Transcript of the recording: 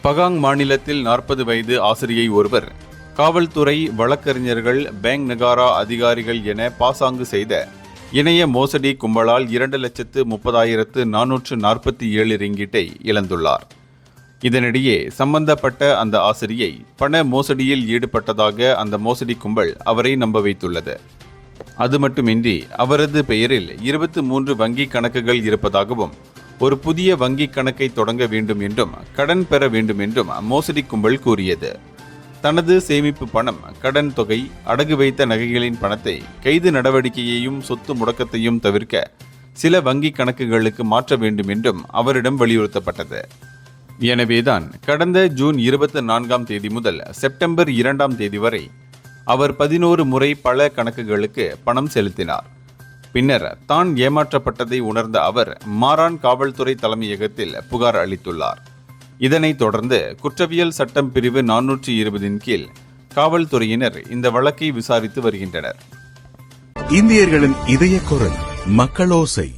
பகாங் மாநிலத்தில் 40 வயது ஆசிரியை ஒருவர் காவல்துறை, வழக்கறிஞர்கள், பேங்க் நகாரா அதிகாரிகள் என பாசாங்கு செய்த இணைய மோசடி கும்பலால் 2,30,447 ரிங்கிட்டை இழந்துள்ளார். இதனிடையே சம்பந்தப்பட்ட அந்த ஆசிரியை பண மோசடியில் ஈடுபட்டதாக அந்த மோசடி கும்பல் அவரை நம்ப வைத்துள்ளது. அது மட்டுமின்றி அவரது பெயரில் 23 வங்கி கணக்குகள் இருப்பதாகவும், ஒரு புதிய வங்கி கணக்கை தொடங்க வேண்டும் என்றும், கடன் பெற வேண்டும் என்றும் மோசடி கும்பல் கூறியது. தனது சேமிப்பு பணம், கடன் தொகை, அடகு வைத்த நகைகளின் பணத்தை கைது நடவடிக்கையையும் சொத்து முடக்கத்தையும் தவிர்க்க சில வங்கி கணக்குகளுக்கு மாற்ற வேண்டும் என்றும் அவரிடம் வலியுறுத்தப்பட்டது. எனவேதான் கடந்த ஜூன் 24ஆம் தேதி முதல் செப்டம்பர் 2ஆம் தேதி வரை அவர் 11 முறை பல கணக்குகளுக்கு பணம் செலுத்தினார். பின்னர் தான் ஏமாற்றப்பட்டதை உணர்ந்த அவர் மாரான் காவல்துறை தலைமையகத்தில் புகார் அளித்துள்ளார். இதனைத் தொடர்ந்து குற்றவியல் சட்டம் பிரிவு 420 கீழ் காவல்துறையினர் இந்த வழக்கை விசாரித்து வருகின்றனர். இந்தியர்களின் இதய குரல் மக்களோசை.